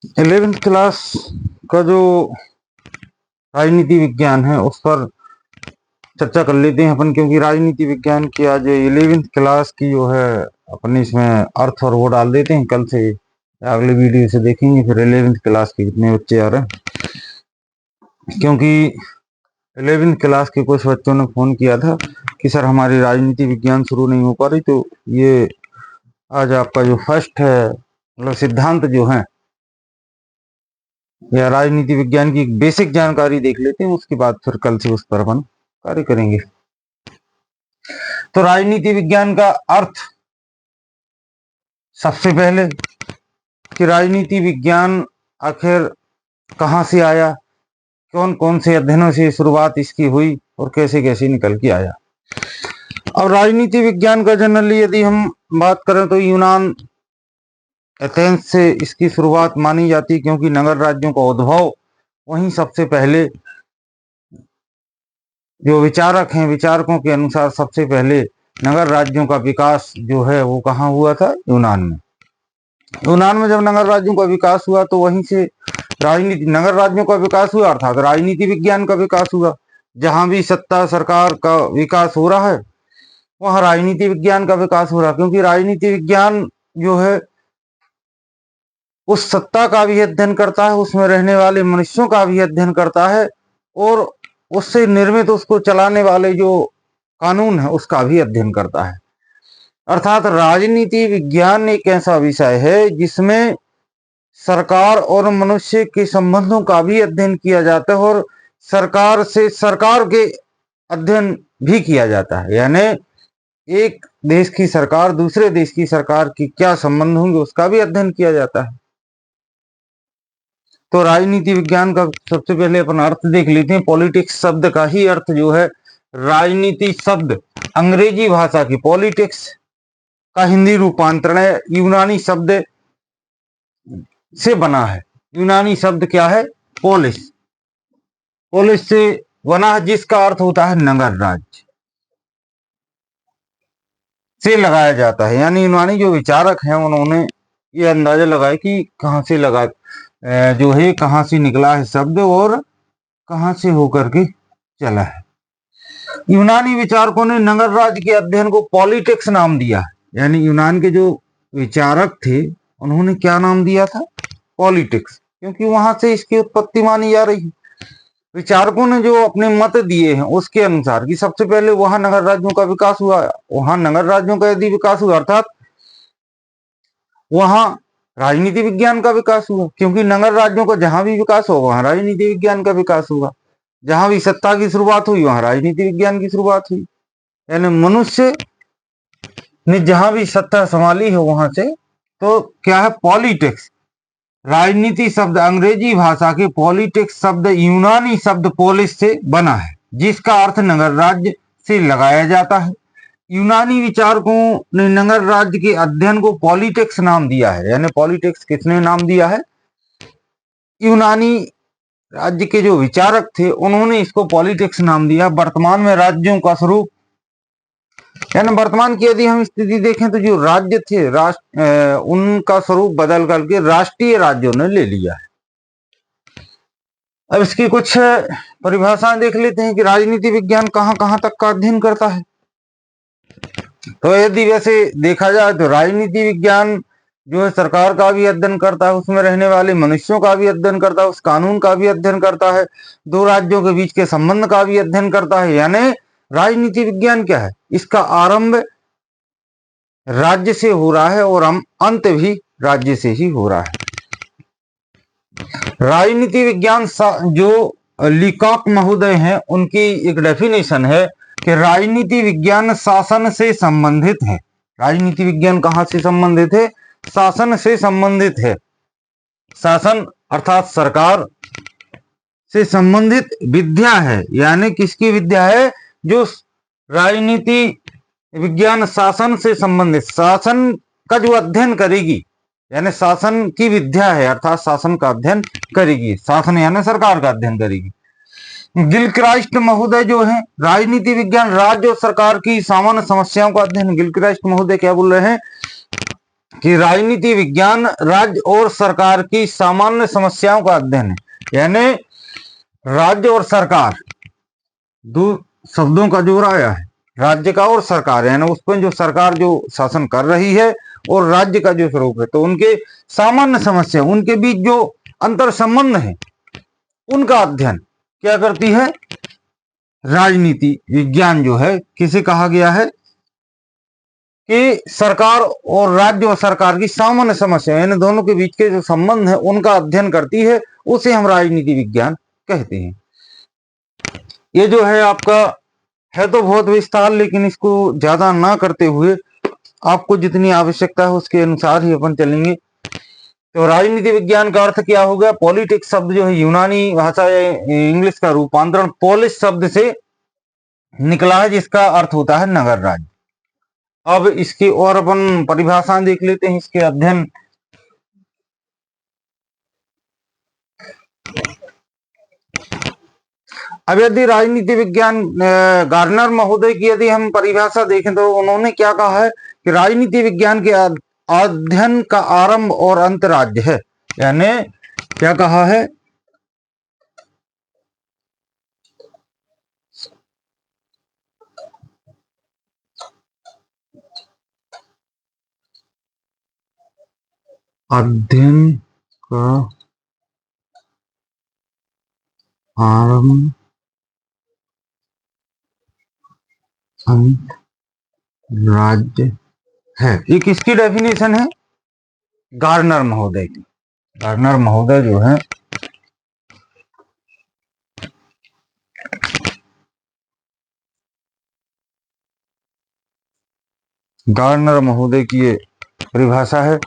11th class का जो राजनीति विज्ञान है उस पर चर्चा कर लेते हैं अपन, क्योंकि राजनीति विज्ञान की आज 11th क्लास की जो है अपन इसमें अर्थ और वो डाल देते हैं। कल से अगले वीडियो से देखेंगे फिर 11th क्लास के कितने बच्चे आ रहे हैं, क्योंकि 11th क्लास के कुछ बच्चों ने फोन किया था कि सर हमारी राजनीति विज्ञान शुरू नहीं हो पा रही। तो ये आज आपका जो फर्स्ट है मतलब सिद्धांत जो है या राजनीति विज्ञान की बेसिक जानकारी देख लेते हैं, उसके बाद फिर कल से उस पर अपन कार्य करेंगे। तो राजनीति विज्ञान का अर्थ, सबसे पहले कि राजनीति विज्ञान आखिर कहाँ से आया, कौन कौन से अध्ययनों से शुरुआत इसकी हुई और कैसे कैसे निकल के आया। अब राजनीति विज्ञान का जनरली यदि हम बात करें तो यूनान, एथेंस से इसकी शुरुआत मानी जाती है, क्योंकि नगर राज्यों का उद्भव वहीं सबसे पहले, जो विचारक हैं विचारकों के अनुसार सबसे पहले नगर राज्यों का विकास जो है वो कहाँ हुआ था, यूनान में। यूनान में जब नगर राज्यों का विकास हुआ तो वहीं से राजनीति, नगर राज्यों का विकास हुआ अर्थात राजनीति विज्ञान का विकास हुआ। जहां भी सत्ता सरकार का विकास हो रहा है वहां राजनीति विज्ञान का विकास हो रहा है, क्योंकि राजनीति विज्ञान जो है उस सत्ता का भी अध्ययन करता है, उसमें रहने वाले मनुष्यों का भी अध्ययन करता है और उससे निर्मित उसको चलाने वाले जो कानून है उसका भी अध्ययन करता है। अर्थात राजनीति विज्ञान एक ऐसा विषय है जिसमें सरकार और मनुष्य के संबंधों का भी अध्ययन किया जाता है और सरकार से सरकार के अध्ययन भी किया जाता है। यानी एक देश की सरकार दूसरे देश की सरकार की क्या संबंध होंगे उसका भी अध्ययन किया जाता है। तो राजनीति विज्ञान का सबसे पहले अपन अर्थ देख लेते हैं। पॉलिटिक्स शब्द का ही अर्थ जो है, राजनीति शब्द अंग्रेजी भाषा की पॉलिटिक्स का हिंदी रूपांतरण है, यूनानी शब्द से बना है। यूनानी शब्द क्या है, पोलिस, पोलिस से बना है, जिसका अर्थ होता है नगर राज्य से लगाया जाता है। यानी यूनानी जो विचारक हैं उन्होंने ये अंदाजा लगाया कि कहां से लगा जो है कहां से निकला है शब्द और कहां से होकर के चला है। यूनानी विचारकों ने नगर राज्य के अध्ययन को पॉलिटिक्स नाम दिया। यानी यूनान के जो विचारक थे उन्होंने क्या नाम दिया था, पॉलिटिक्स, क्योंकि वहां से इसकी उत्पत्ति मानी जा रही है। विचारकों ने जो अपने मत दिए हैं उसके अनुसार कि सबसे पहले वहां नगर राज्यों का विकास हुआ, वहां नगर राज्यों का यदि विकास हुआ अर्थात वहां राजनीति विज्ञान का विकास हुआ, क्योंकि नगर राज्यों का जहां भी विकास होगा वहां राजनीति विज्ञान का विकास होगा। जहां भी सत्ता की शुरुआत हुई वहां राजनीति विज्ञान की शुरुआत हुई। यानी मनुष्य ने जहां भी सत्ता संभाली है वहां से, तो क्या है, पॉलिटिक्स। राजनीति शब्द अंग्रेजी भाषा के पॉलिटिक्स शब्द यूनानी शब्द पोलिस से बना है, जिसका अर्थ नगर राज्य से लगाया जाता है। यूनानी विचारकों ने नगर राज्य के अध्ययन को पॉलिटिक्स नाम दिया है। यानी पॉलिटिक्स किसने नाम दिया है, यूनानी राज्य के जो विचारक थे उन्होंने इसको पॉलिटिक्स नाम दिया। वर्तमान में राज्यों का स्वरूप, यानी वर्तमान की यदि हम स्थिति देखें तो जो राज्य थे उनका स्वरूप बदल करके राष्ट्रीय राज्यों ने ले लिया है। अब इसकी कुछ परिभाषाएं देख लेते हैं कि राजनीति विज्ञान कहां कहां तक का अध्ययन करता है। तो यदि वैसे देखा जाए तो राजनीति विज्ञान जो है सरकार का भी अध्ययन करता है, उसमें रहने वाले मनुष्यों का भी अध्ययन करता है, उस कानून का भी अध्ययन करता है, दो राज्यों के बीच के संबंध का भी अध्ययन करता है। यानी राजनीति विज्ञान क्या है, इसका आरंभ राज्य से हो रहा है और अंत भी राज्य से ही हो रहा है। राजनीति विज्ञान जो लीकॉक महोदय हैं उनकी एक डेफिनेशन है कि राजनीति विज्ञान शासन से संबंधित है। राजनीति विज्ञान कहां से संबंधित है, शासन से संबंधित है। शासन अर्थात सरकार से संबंधित विद्या है। यानी किसकी विद्या है, जो राजनीति विज्ञान शासन से संबंधित, शासन का जो अध्ययन करेगी, यानी शासन की विद्या है अर्थात शासन का अध्ययन करेगी। शासन यानी सरकार का अध्ययन करेगी। गिलक्राइस्ट महोदय जो है, राजनीति विज्ञान राज्य और सरकार की सामान्य समस्याओं का अध्ययन। गिलक्राइस्ट महोदय क्या बोल रहे हैं कि राजनीति विज्ञान राज्य और सरकार की सामान्य समस्याओं का अध्ययन है। यानी राज्य और सरकार, दो शब्दों का जोड़ आया है, राज्य का और सरकार, यानी उस पर जो सरकार जो शासन कर रही है और राज्य का जो स्वरूप है, तो उनके सामान्य समस्या, उनके बीच जो अंतर संबंध है, उनका अध्ययन क्या करती है? राजनीति विज्ञान जो है, किसे कहा गया है कि सरकार और राज्य और सरकार की सामान्य समस्या, यानी दोनों के बीच के जो संबंध है उनका अध्ययन करती है, उसे हम राजनीति विज्ञान कहते हैं। ये जो है आपका है तो बहुत विस्तार, लेकिन इसको ज्यादा ना करते हुए आपको जितनी आवश्यकता है उसके अनुसार ही अपन चलेंगे। तो राजनीति विज्ञान का अर्थ क्या होगा? पॉलिटिक्स शब्द जो है यूनानी भाषा या इंग्लिश का रूपांतरण पोलिस शब्द से निकला है, जिसका अर्थ होता है नगर राज्य। अब इसकी और अपन परिभाषाएं देख लेते हैं, इसके अध्ययन। अब यदि राजनीति विज्ञान गार्नर महोदय की यदि हम परिभाषा देखें तो उन्होंने क्या कहा है कि राजनीति विज्ञान के अध्ययन का आरंभ और अंत राज्य है। यानी क्या कहा है? अध्ययन का आरंभ अंत राज्य है। ये किसकी डेफिनेशन है? गार्नर महोदय की। गार्नर महोदय जो है गार्नर महोदय की ये परिभाषा है।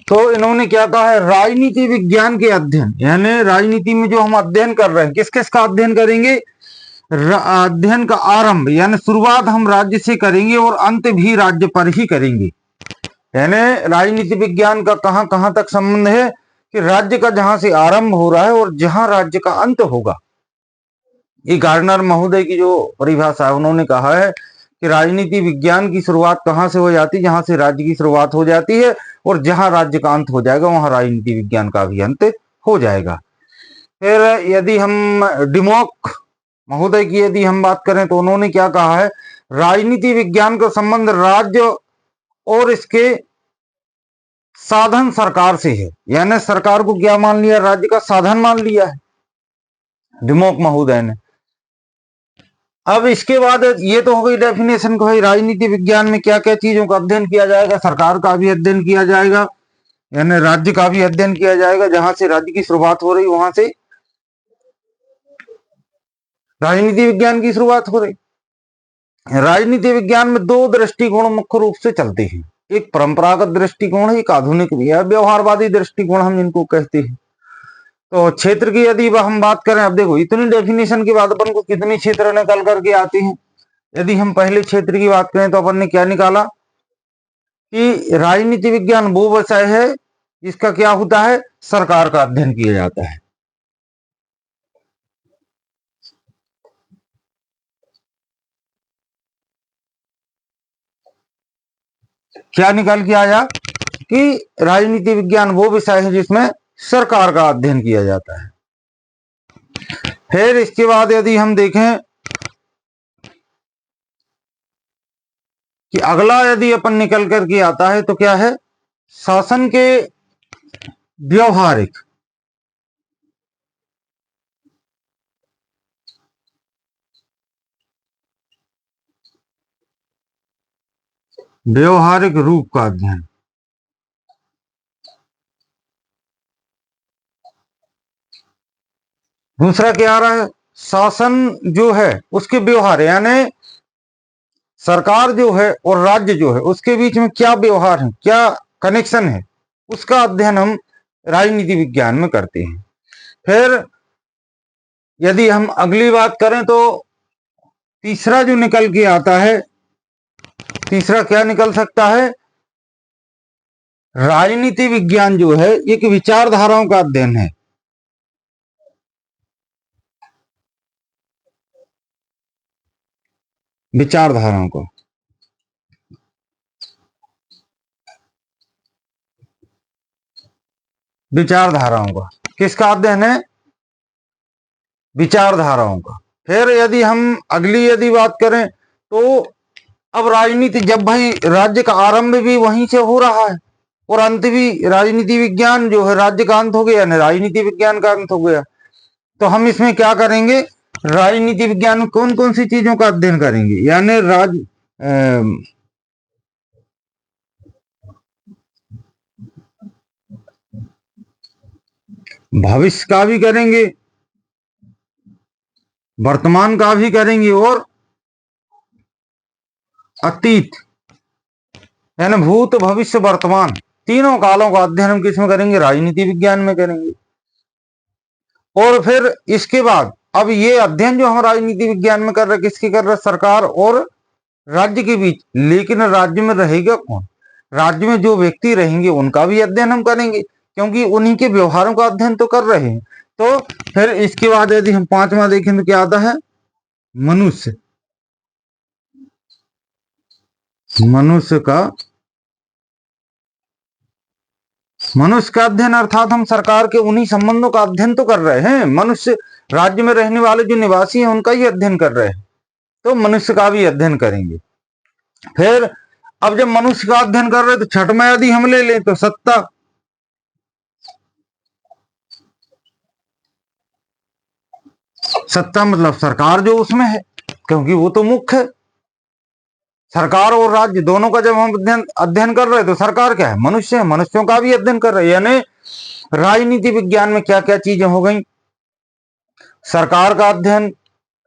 तो इन्होंने क्या कहा है? राजनीति विज्ञान के अध्ययन, यानी राजनीति में जो हम अध्ययन कर रहे हैं, किस किस का अध्ययन करेंगे? अध्ययन का आरंभ यानी शुरुआत हम राज्य से करेंगे और अंत भी राज्य पर ही करेंगे। यानी राजनीति विज्ञान का कहां कहां तक संबंध है कि राज्य का जहां से आरंभ हो रहा है और जहां राज्य का अंत होगा। ये गार्नर महोदय की जो परिभाषा है, उन्होंने कहा है कि राजनीति विज्ञान की शुरुआत कहां से हो जाती है? जहां से राज्य की शुरुआत हो जाती है और जहां राज्य का अंत हो जाएगा वहां राजनीति विज्ञान का भी अंत हो जाएगा। फिर यदि हम डिमोक महोदय की यदि हम बात करें तो उन्होंने क्या कहा है? राजनीति विज्ञान का संबंध राज्य और इसके साधन सरकार से है। यानी सरकार को क्या मान लिया? राज्य का साधन मान लिया है डिमोक महोदय ने। अब इसके बाद ये तो हो गई डेफिनेशन को, भाई राजनीति विज्ञान में क्या क्या चीजों का अध्ययन किया जाएगा। सरकार का भी अध्ययन किया जाएगा, यानी राज्य का भी अध्ययन किया जाएगा, जहां से राज्य की शुरुआत हो रही वहां से राजनीति विज्ञान की शुरुआत हो रही। राजनीति विज्ञान में दो दृष्टिकोण मुख्य रूप से चलते हैं, एक परंपरागत दृष्टिकोण है, एक आधुनिक भी है, व्यवहारवादी दृष्टिकोण हम जिनको कहते हैं। तो क्षेत्र की यदि हम बात करें, अब देखो इतनी डेफिनेशन के बाद अपन को कितनी क्षेत्र निकल करके आते हैं। यदि हम पहले क्षेत्र की बात करें तो अपन ने क्या निकाला कि राजनीति विज्ञान वो विषय है जिसका क्या होता है? सरकार का अध्ययन किया जाता है। क्या निकाल के आया कि राजनीति विज्ञान वो विषय है जिसमें सरकार का अध्ययन किया जाता है। फिर इसके बाद यदि हम देखें कि अगला यदि अपन निकल करके आता है तो क्या है? शासन के व्यवहारिक व्यवहारिक रूप का अध्ययन। दूसरा क्या आ रहा है? शासन जो है उसके व्यवहार, यानी सरकार जो है और राज्य जो है उसके बीच में क्या व्यवहार है, क्या कनेक्शन है, उसका अध्ययन हम राजनीति विज्ञान में करते हैं। फिर यदि हम अगली बात करें तो तीसरा जो निकल के आता है, तीसरा क्या निकल सकता है? राजनीति विज्ञान जो है एक विचारधाराओं का अध्ययन है। विचारधाराओं को, विचारधाराओं का। किसका अध्ययन है? विचारधाराओं का। फिर यदि हम अगली यदि बात करें तो अब राजनीति, जब भाई राज्य का आरंभ भी वहीं से हो रहा है और अंत भी राजनीति विज्ञान जो है, राज्य का अंत हो गया यानी राजनीति विज्ञान का अंत हो गया, तो हम इसमें क्या करेंगे? राजनीति विज्ञान में कौन कौन सी चीजों का अध्ययन करेंगे, यानी भविष्य का भी करेंगे, वर्तमान का भी करेंगे और अतीत, यानी भूत भविष्य वर्तमान, तीनों कालों का अध्ययन हम किसमें करेंगे? राजनीति विज्ञान में करेंगे। और फिर इसके बाद अब ये अध्ययन जो हम राजनीति विज्ञान में कर रहे, किसकी कर रहे? सरकार और राज्य के बीच। लेकिन राज्य में रहेगा कौन? राज्य में जो व्यक्ति रहेंगे उनका भी अध्ययन हम करेंगे, क्योंकि उन्हीं के व्यवहारों का अध्ययन तो कर रहे हैं। तो फिर इसके बाद यदि हम पांचवा देखें तो क्या आता है? मनुष्य। मनुष्य का अध्ययन, अर्थात हम सरकार के उन्हीं संबंधों का अध्ययन तो कर रहे हैं। मनुष्य, राज्य में रहने वाले जो निवासी हैं उनका ही अध्ययन कर रहे हैं, तो मनुष्य का भी अध्ययन करेंगे। फिर अब जब मनुष्य का अध्ययन कर रहे हैं तो छठवां यदि हम ले लें तो सत्ता। सत्ता मतलब सरकार जो उसमें है, क्योंकि वो तो मुख्य है। सरकार और राज्य दोनों का जब हम अध्ययन कर रहे हैं तो सरकार क्या है? मनुष्य है, मनुष्यों का भी अध्ययन कर रहे हैं। यानी राजनीति विज्ञान में क्या क्या चीजें हो गई? सरकार का अध्ययन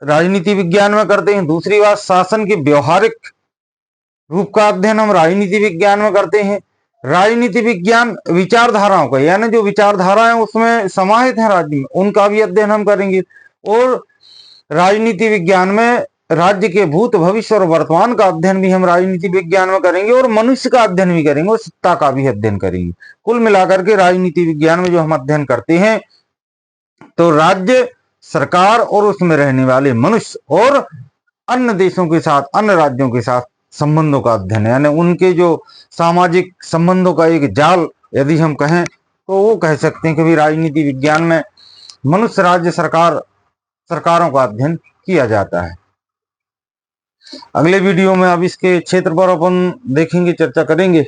राजनीति विज्ञान में करते हैं। दूसरी बात, शासन के व्यवहारिक रूप का अध्ययन हम राजनीति विज्ञान में करते हैं। राजनीति विज्ञान विचारधाराओं का, यानी जो विचारधाराएं उसमें समाहित हैं राज्य में, उनका भी अध्ययन हम करेंगे। और राजनीति विज्ञान में राज्य के भूत भविष्य और वर्तमान का अध्ययन भी हम राजनीति विज्ञान में करेंगे और मनुष्य का अध्ययन भी करेंगे और सत्ता का भी अध्ययन करेंगे। कुल मिलाकर के राजनीति विज्ञान में जो हम अध्ययन करते हैं तो राज्य, सरकार और उसमें रहने वाले मनुष्य और अन्य देशों के साथ, अन्य राज्यों के साथ संबंधों का अध्ययन, यानी उनके जो सामाजिक संबंधों का एक जाल यदि हम कहें तो वो कह सकते हैं कि भी राजनीति विज्ञान में मनुष्य, राज्य, सरकारों का अध्ययन किया जाता है। अगले वीडियो में अब इसके क्षेत्र पर अपन देखेंगे, चर्चा करेंगे।